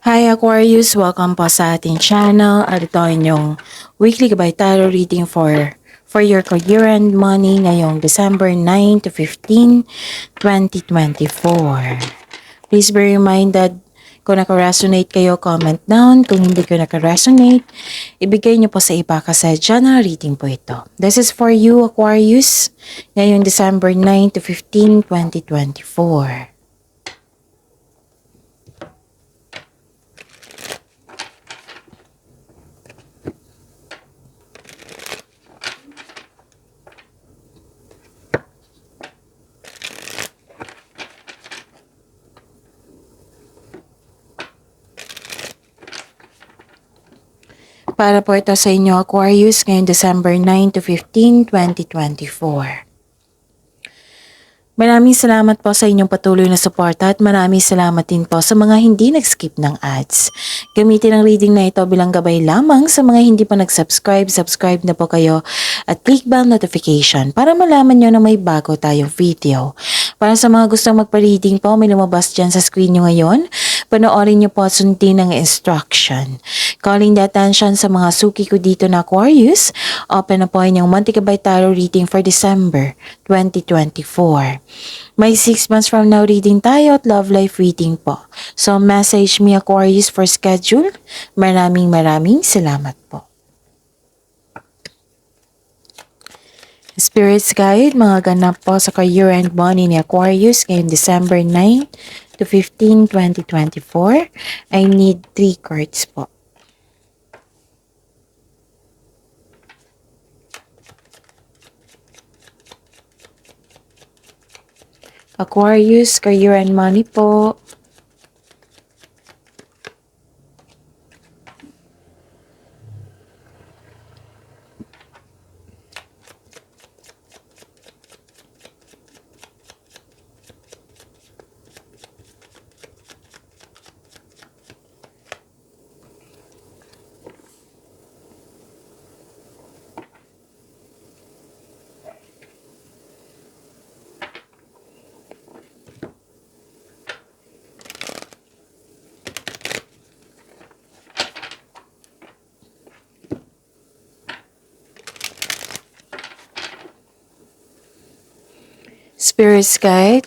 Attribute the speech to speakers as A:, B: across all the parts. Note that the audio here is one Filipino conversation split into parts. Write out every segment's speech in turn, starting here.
A: Hi Aquarius! Welcome po sa ating channel at ito ang inyong weekly gabay tarot reading for your career and money ngayong December 9 to 15, 2024. Please be reminded kung naka-resonate kayo, comment down. Kung hindi ko naka-resonate, ibigay niyo po sa iba kasi general reading po ito. This is for you Aquarius ngayong December 9 to 15, 2024. Para po ito sa inyo Aquarius ngayong December 9 to 15, 2024. Maraming salamat po sa inyong patuloy na suporta at maraming salamat din po sa mga hindi nag-skip ng ads. Gamitin ang reading na ito bilang gabay lamang sa mga hindi pa nag-subscribe, subscribe na po kayo at click bell notification para malaman nyo na may bago tayong video. Para sa mga gustong magpa-reading po, may lumabas dyan sa screen nyo ngayon. Panoorin nyo po at sundin ang instruction. Calling the attention sa mga suki ko dito na Aquarius, open na po inyong monthly gabay tarot reading for December 2024. May 6 months from now reading tayo at love life reading po. So message me Aquarius for schedule. Maraming salamat po. Spirits Guide, mga ganap po sa career and money ni Aquarius ngayong December 9 to 15, 2024. I need 3 cards po. Aquarius, career and money po. Spirits Guide,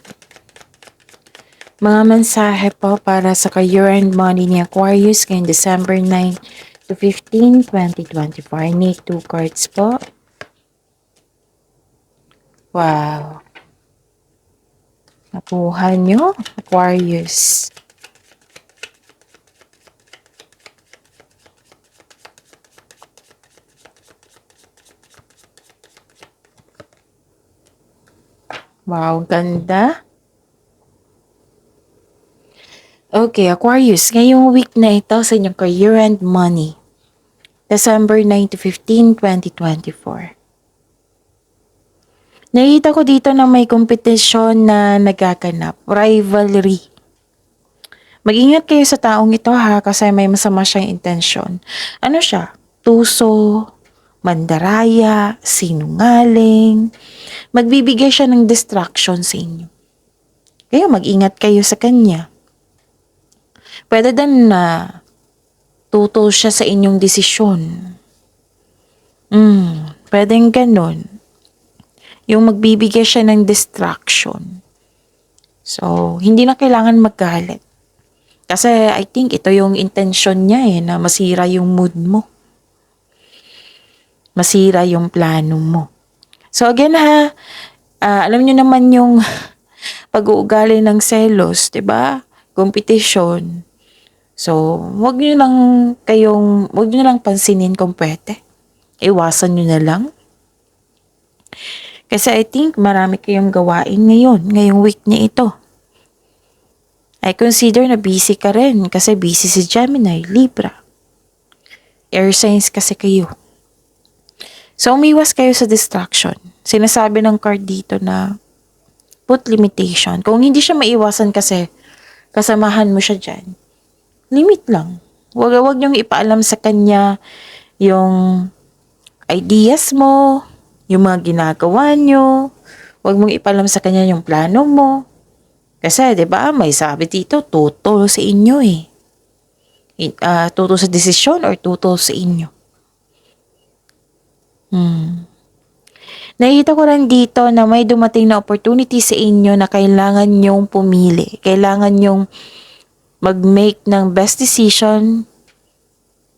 A: mga mensahe po para sa career and money ni Aquarius ngayong December 9 to 15, 2024. I need 2 cards po. Wow. Nakuha nyo, Aquarius. Wow, ganda. Okay, Aquarius, ngayong week na ito sa inyong career and money. December 9 to 15, 2024. Nakita ko dito na may kompetisyon na nagaganap, rivalry. Mag-ingat kayo sa taong ito ha, kasi may masama siyang intensyon. Ano siya? Tuso, mandaraya, sinungaling. Magbibigay siya ng distraction sa inyo. Kaya mag-ingat kayo sa kanya. Pwede din na tutol siya sa inyong desisyon. Pwedeng ganun. Yung magbibigay siya ng distraction. So, hindi na kailangan magalit. Kasi I think ito yung intention niya na masira yung mood mo. Masira yung plano mo. So again ha, alam niyo naman yung pag-uugali ng selos, 'di ba? Competition. So, wag niyo lang pansinin kung pwede. Iwasan niyo na lang. Kasi I think marami kayong gawain ngayong week niya ito. I consider na busy ka rin kasi busy si Gemini, Libra. Air signs kasi kayo. So, umiwas kayo sa distraction. Sinasabi ng card dito na put limitation. Kung hindi siya maiwasan kasi kasamahan mo siya dyan, limit lang. Huwag niyong ipaalam sa kanya yung ideas mo, yung mga ginagawa niyo. Huwag mong ipaalam sa kanya yung plano mo. Kasi, di ba, may sabi dito, tutol sa inyo eh. Tutol sa desisyon or tutol sa inyo. Nakita ko rin dito na may dumating na opportunity sa inyo na kailangan nyong pumili. Kailangan nyong mag-make ng best decision,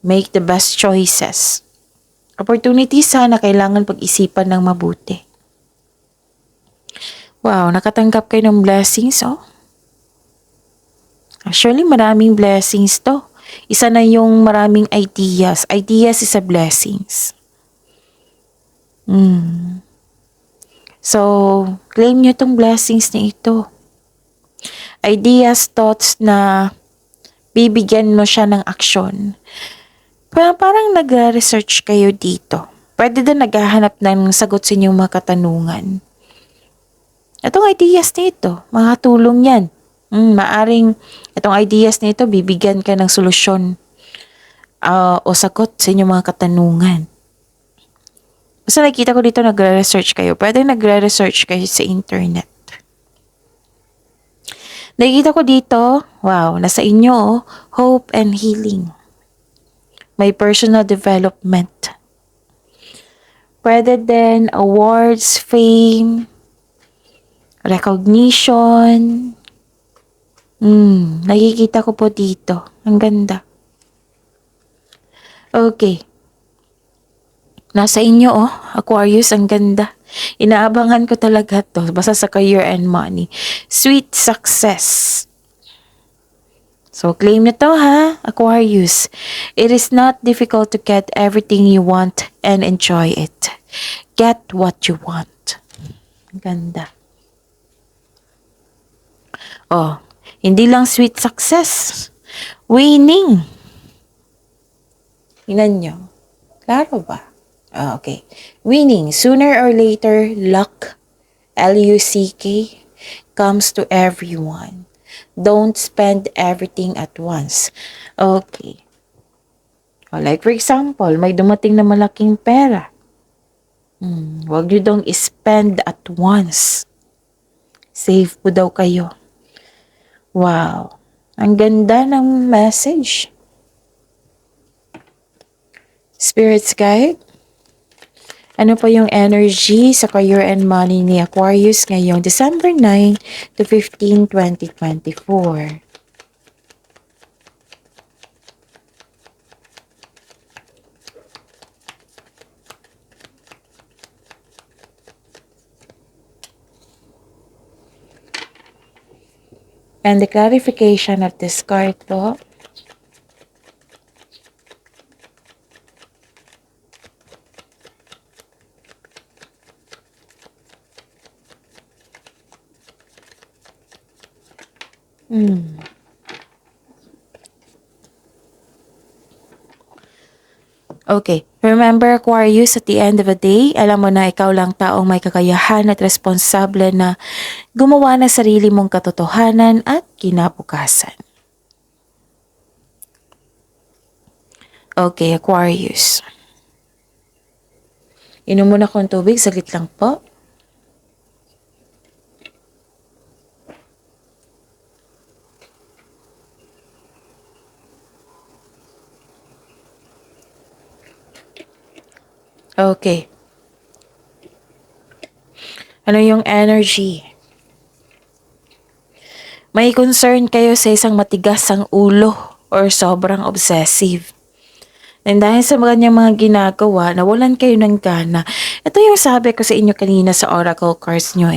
A: make the best choices. Opportunity sana kailangan pag-isipan ng mabuti. Wow, nakatanggap kayo ng blessings, oh. Actually, maraming blessings to. Isa na yung maraming ideas. Ideas is a blessings. So, claim nyo tong blessings na ito. Ideas, thoughts na bibigyan mo siya ng aksyon. Parang nag-research kayo dito. Pwede din naghahanap ng sagot sa inyong mga katanungan. Itong ideas na ito, makatulong yan. Maaring itong ideas na ito, bibigyan ka ng solusyon o sagot sa inyong mga katanungan. Basta nakita ko dito nagre-research kayo. Pwede nagre-research kayo sa internet. Nakikita ko dito, wow, nasa inyo, hope and healing. May personal development. Pwede din awards, fame, recognition. Nakikita ko po dito. Ang ganda. Okay. Nasa inyo, Aquarius, ang ganda. Inaabangan ko talaga to. Basta sa career and money. Sweet success. So, claim nyo to, Aquarius. It is not difficult to get everything you want and enjoy it. Get what you want. Ang ganda. Hindi lang sweet success. Winning. Tingnan nyo. Klaro ba? Okay. Winning. Sooner or later, luck, L-U-C-K, comes to everyone. Don't spend everything at once. Okay. Like for example, may dumating na malaking pera. Huwag nyo dong spend at once. Save po daw kayo. Wow. Ang ganda ng message. Spirits guide. Ano po yung energy sa career and money ni Aquarius ngayong December 9 to 15, 2024? And the clarification of this card po. Okay. Remember, Aquarius, at the end of the day, alam mo na ikaw lang taong may kakayahan at responsable na gumawa ng sarili mong katotohanan at kinabukasan. Okay, Aquarius. Inom muna akong tubig, saglit lang po. Okay. Ano yung energy? May concern kayo sa isang matigas ang ulo or sobrang obsessive. And dahil sa kanyang mga ginagawa, nawalan kayo ng gana. Ito yung sabi ko sa inyo kanina sa oracle cards nyo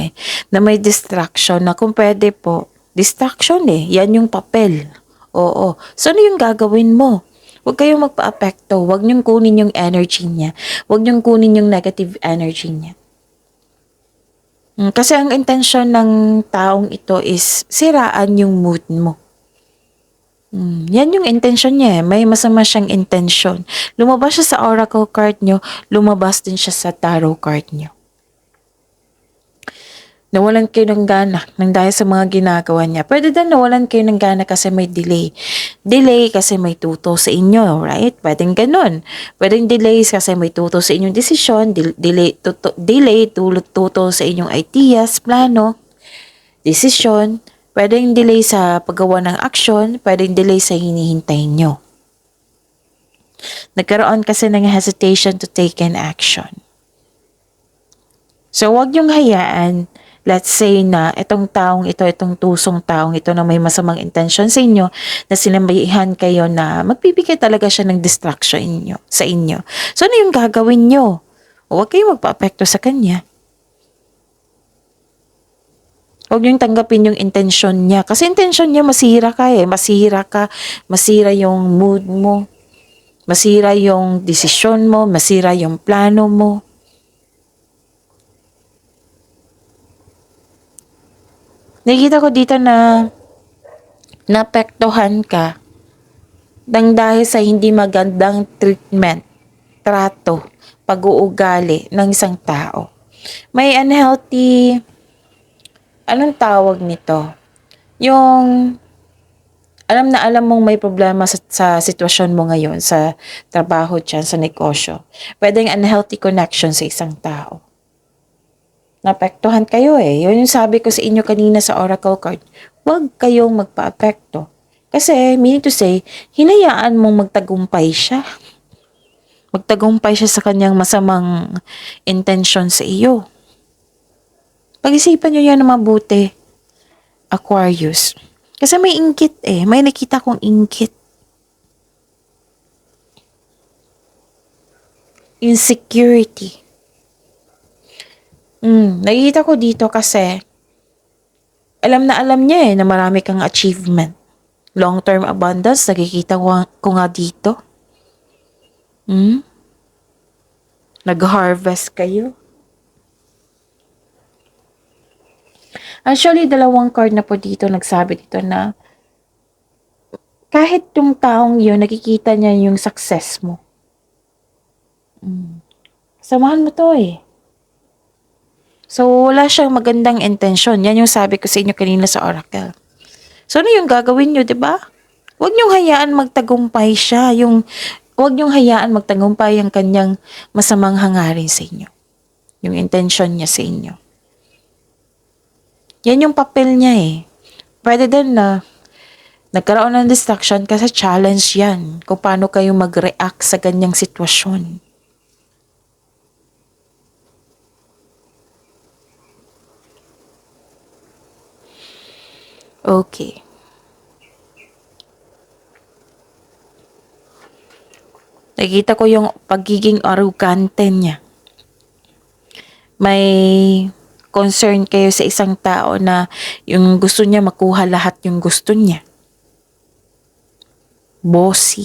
A: na may distraction na kung pwede po, distraction yan yung papel. Oo. So ano yung gagawin mo? Huwag kayong magpa-apekto. Huwag niyong kunin yung energy niya. Huwag niyong kunin yung negative energy niya. Kasi ang intensyon ng taong ito is siraan yung mood mo. Yan yung intensyon niya. May masama siyang intensyon. Lumabas siya sa oracle card niyo, lumabas din siya sa tarot card niyo. Nawalan kayo ng gana nang dahil sa mga ginagawa niya. Pwede din nawalan kayo ng gana kasi may delay. Delay kasi may tuto sa inyo, right? Pwedeng ganun. Pwedeng delays kasi may tuto sa inyong desisyon. Delay tuto sa inyong ideas, plano, desisyon. Pwedeng delay sa paggawa ng aksyon. Pwedeng delay sa hinihintay nyo. Nagkaroon kasi ng hesitation to take an action. So, wag yung hayaan, let's say na itong taong ito, itong tusong taong ito na may masamang intention sa inyo, na sinabihan kayo na magbibigay talaga siya ng distraction sa inyo. So, ano yung gagawin nyo? Huwag kayong magpa-apekto sa kanya. Huwag yung tanggapin yung intention niya. Kasi intention niya, masira ka eh. Masira ka, masira yung mood mo, masira yung desisyon mo, masira yung plano mo. Nakikita ko dito na naapektuhan ka dahil sa hindi magandang treatment, trato, pag-uugali ng isang tao. May unhealthy, anong tawag nito? Yung alam mong may problema sa sitwasyon mo ngayon, sa trabaho dyan, sa negosyo. Pwedeng unhealthy connection sa isang tao. Naapektuhan kayo eh. Yun yung sabi ko sa inyo kanina sa oracle card. Huwag kayong magpa-apekto. Kasi, meaning to say, hinayaan mong magtagumpay siya. Magtagumpay siya sa kanyang masamang intention sa iyo. Pag-isipan nyo yan na mabuti, Aquarius. Kasi may inggit eh. May nakita kong inggit. Insecurity. Nakikita ko dito kasi alam niya eh na marami kang achievement. Long-term abundance, nakikita ko nga dito. Nag-harvest kayo. Actually, dalawang card na po dito nagsabi dito na kahit yung taong yun, nakikita niya yung success mo. Samahan mo to eh. So, wala siyang magandang intensyon. Yan yung sabi ko sa inyo kanina sa oracle. So, ano yung gagawin nyo, diba? Huwag niyong hayaan magtagumpay siya. Huwag niyong hayaan magtagumpay ang kanyang masamang hangarin sa inyo. Yung intention niya sa inyo. Yan yung papel niya eh. Pwede din na nagkaroon ng distraction kasi challenge yan. Kung paano kayo mag-react sa ganyang sitwasyon. Okay. Nakita ko yung pagiging arrogante niya. May concern kayo sa isang tao na yung gusto niya makuha lahat yung gusto niya. Bossy.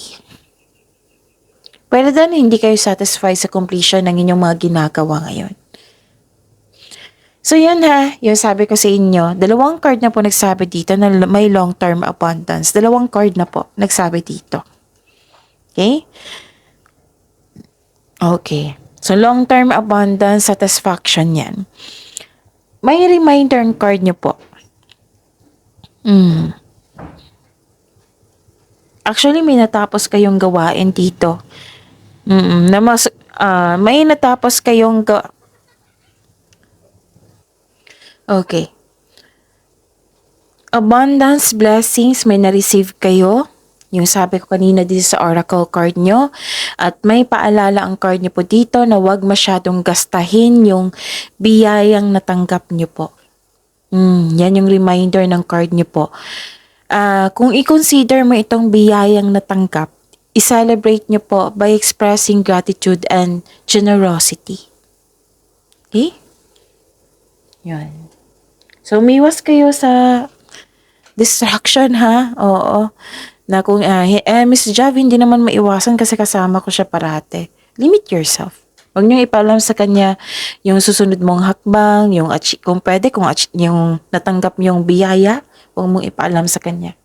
A: Pwede din hindi kayo satisfied sa completion ng inyong mga ginagawa ngayon. So yun ha, yung sabi ko sa inyo, dalawang card na po nagsabi dito na may long-term abundance. Dalawang card na po nagsabi dito. Okay? Okay. So long-term abundance, satisfaction yan. May reminder card nyo po. Actually, may natapos kayong gawain dito. May natapos kayong Okay. Abundance, blessings, may na-receive kayo. Yung sabi ko kanina dito sa oracle card nyo. At may paalala ang card nyo po dito na huwag masyadong gastahin yung biyayang natanggap nyo po. Yan yung reminder ng card nyo po. Kung i-consider mo itong biyayang natanggap, i-celebrate nyo po by expressing gratitude and generosity. Okay? Yan. So, umiwas kayo sa distraction ha. Oo. Na kung, Miss Jav, hindi naman maiwasan kasi kasama ko siya parate. Limit yourself. Huwag niyong ipalam sa kanya yung susunod mong hakbang, kung pwede, yung natanggap yung biyaya, huwag mong ipalam sa kanya.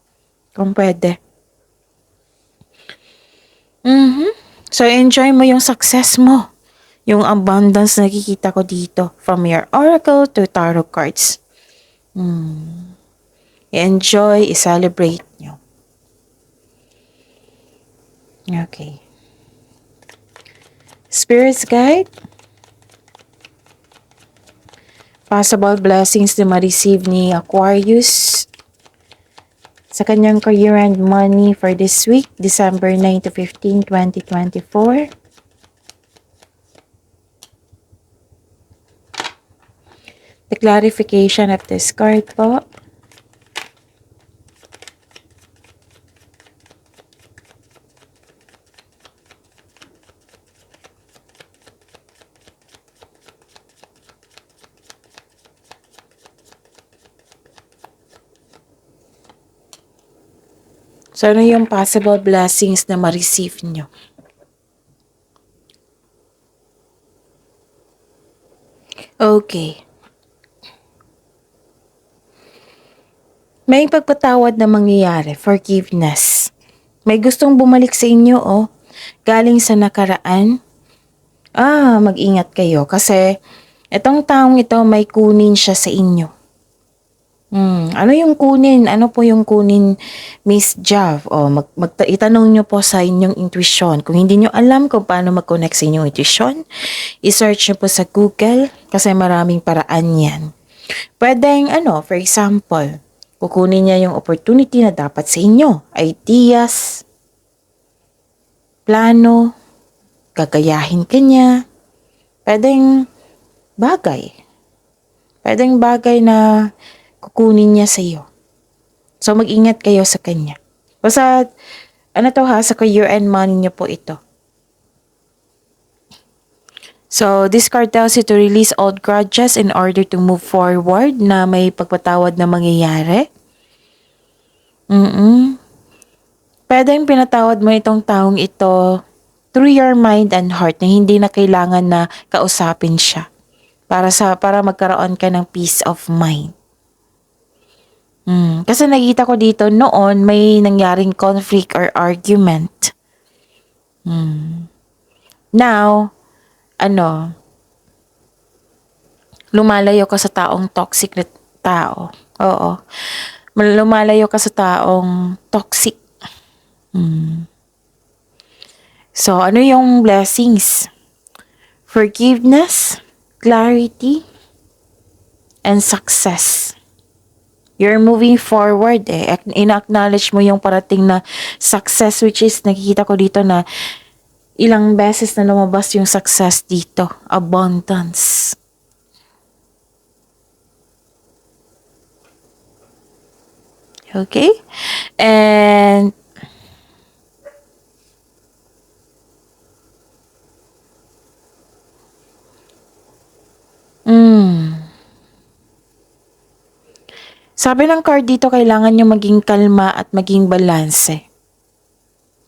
A: Kung pwede. So, enjoy mo yung success mo. Yung abundance na nakikita ko dito. From your oracle to tarot cards. I-enjoy, i-celebrate nyo. Okay. Spirits guide. Possible blessings na ma-receive ni Aquarius sa kanyang career and money for this week, December 9 to 15, 2024. The clarification of this card po. So, ano yung possible blessings na ma-receive nyo? Okay. May pagpatawad na mangyayari, forgiveness. May gustong bumalik sa inyo, oh. Galing sa nakaraan. Mag-ingat kayo kasi itong taong ito may kunin siya sa inyo. Ano yung kunin? Ano po yung kunin, Miss Jav? Itanong nyo po sa inyong intuition. Kung hindi nyo alam kung paano mag-connect sa inyong intuition, i-search nyo po sa Google kasi maraming paraan yan. Pwedeng, for example, kukunin niya yung opportunity na dapat sa inyo. Ideas, plano, gagayahin ka niya. Pwedeng bagay. Pwedeng bagay na kukunin niya sa iyo. So, mag-ingat kayo sa kanya. Basta, sa career and money niyo po ito. So, this card tells you to release old grudges in order to move forward na may pagpatawad na mangyayari. Pwedeng pinatawad mo itong taong ito through your mind and heart na hindi na kailangan na kausapin siya para magkaroon ka ng peace of mind. Kasi nakita ko dito noon may nangyaring conflict or argument. Now, lumalayo ka sa taong toxic na tao. Oo. Lumalayo ka sa taong toxic. So, ano yung blessings? Forgiveness, clarity, and success. You're moving forward ina-acknowledge mo yung parating na success, which is nakikita ko dito na ilang beses na lumabas yung success dito. Abundance. Okay? And sabi ng card dito, kailangan nyo maging kalma at maging balanse.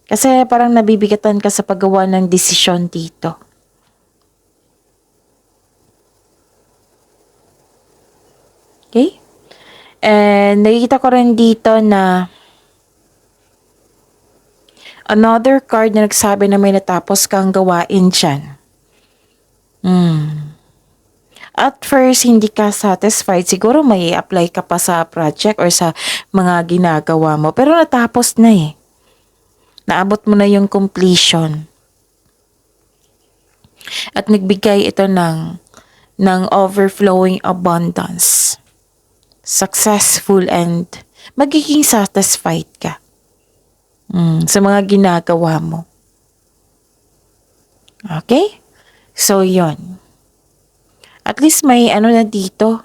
A: Kasi parang nabibigatan ka sa paggawa ng desisyon dito. Okay? And nakikita ko rin dito na another card na nagsabi na may natapos kang gawain dyan. At first, hindi ka satisfied. Siguro may apply ka pa sa project or sa mga ginagawa mo. Pero natapos na eh. Naabot mo na yung completion. At nagbigay ito ng overflowing abundance. Successful and magiging satisfied ka sa mga ginagawa mo. Okay? So, yon. At least may na dito,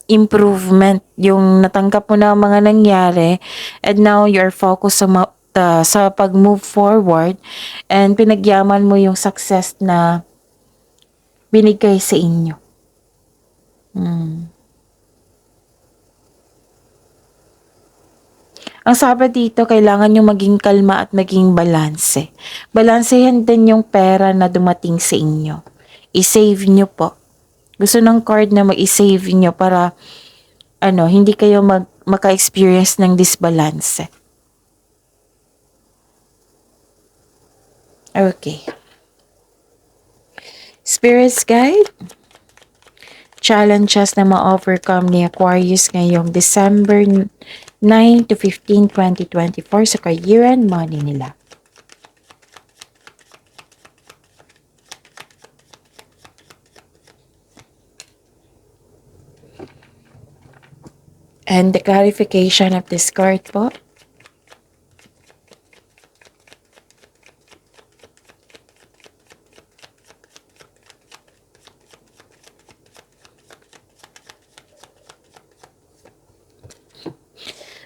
A: improvement yung natanggap mo na mga nangyari and now you're focused sa pag-move forward and pinagyaman mo yung success na binigay sa inyo. Ang sabi dito, kailangan nyo maging kalma at maging balanse. Balansehan din yung pera na dumating sa inyo. I-save nyo po. Gusto ng card na mag-i-save nyo para hindi kayo maka-experience ng disbalance. Okay. Spirits guide. Challenges na ma-overcome ni Aquarius ngayong December 9 to 15, 2024 sa career and money nila. And the clarification of this card po.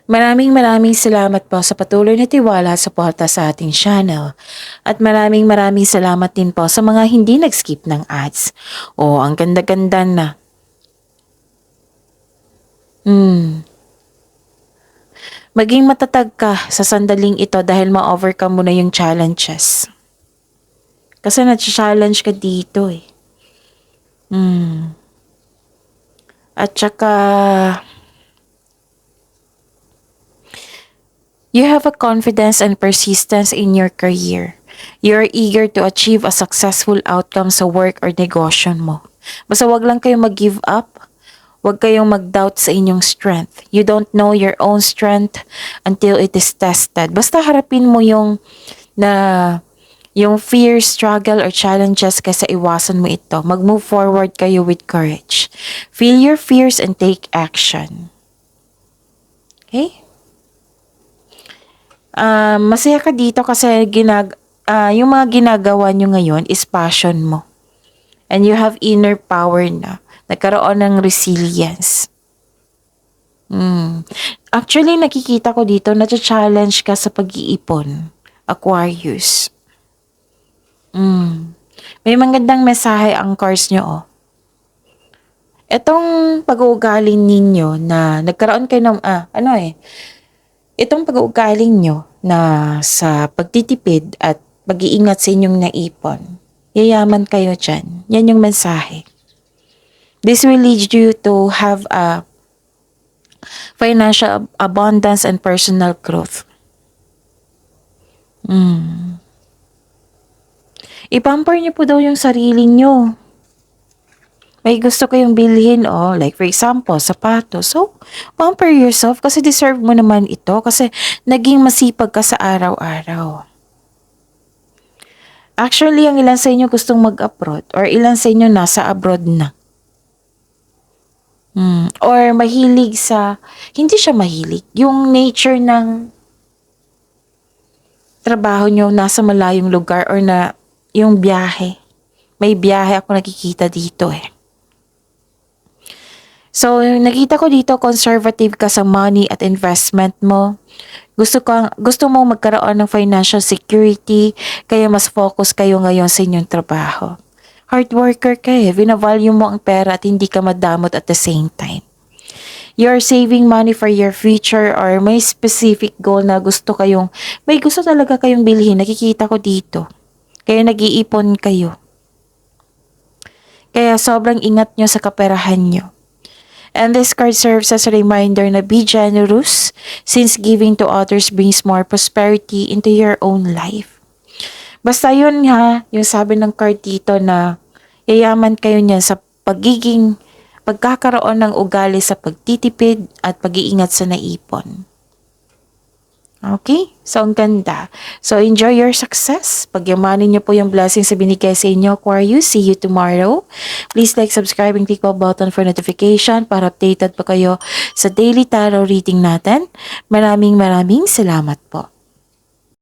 A: Maraming salamat po sa patuloy na tiwala at suporta sa ating channel. At maraming salamat din po sa mga hindi nag-skip ng ads. Oh, ang ganda-ganda na. Maging matatag ka sa sandaling ito dahil ma-overcome mo na yung challenges. Kasi na-challenge ka dito eh. At saka, you have a confidence and persistence in your career. You are eager to achieve a successful outcome sa work or negosyo mo. Basta wag lang kayong mag-give up. Wag kayong mag-doubt sa inyong strength. You don't know your own strength until it is tested. Basta harapin mo yung fear, struggle, or challenges kaysa iwasan mo ito. Mag-move forward kayo with courage. Feel your fears and take action. Okay? Masaya ka dito kasi yung mga ginagawa nyo ngayon is passion mo. And you have inner power na. Nagkaroon ng resilience. Actually, nakikita ko dito, na-challenge ka sa pag-iipon. Aquarius. May magandang mensahe ang cards nyo, oh. Itong pag-uugali ninyo na nagkaroon kayo ng, itong pag-uugali nyo na sa pagtitipid at pag-iingat sa inyong naipon, yayaman kayo dyan. Yan yung mensahe. This will lead you to have a financial abundance and personal growth. I-pamper niyo po daw yung sarili niyo. May gusto kayong bilhin, like for example, sapatos. So, pamper yourself kasi deserve mo naman ito kasi naging masipag ka sa araw-araw. Actually, ang ilan sa inyo gustong mag-abroad or ilan sa inyo nasa abroad na. Or mahilig sa, hindi siya mahilig, yung nature ng trabaho nyo nasa malayong lugar or na yung biyahe. May biyahe ako nakikita dito eh. So, nakita ko dito, conservative ka sa money at investment mo. Gusto mo magkaroon ng financial security, kaya mas focus kayo ngayon sa inyong trabaho. Hard worker ka eh, binavalue mo ang pera at hindi ka madamot at the same time. You're saving money for your future or may specific goal na may gusto talaga kayong bilhin, nakikita ko dito. Kaya nag-iipon kayo. Kaya sobrang ingat nyo sa kaperahan nyo. And this card serves as a reminder na be generous since giving to others brings more prosperity into your own life. Basta yun yung sabi ng card dito na yayaman kayo niyan sa pagkakaroon ng ugali sa pagtitipid at pag-iingat sa naipon. Okay? So, ang ganda. So, enjoy your success. Pagyamanin niyo po yung blessings na binigay sa inyo, Aquarius. See you tomorrow. Please like, subscribe, and click the button for notification para updated pa kayo sa daily tarot reading natin. Maraming salamat po.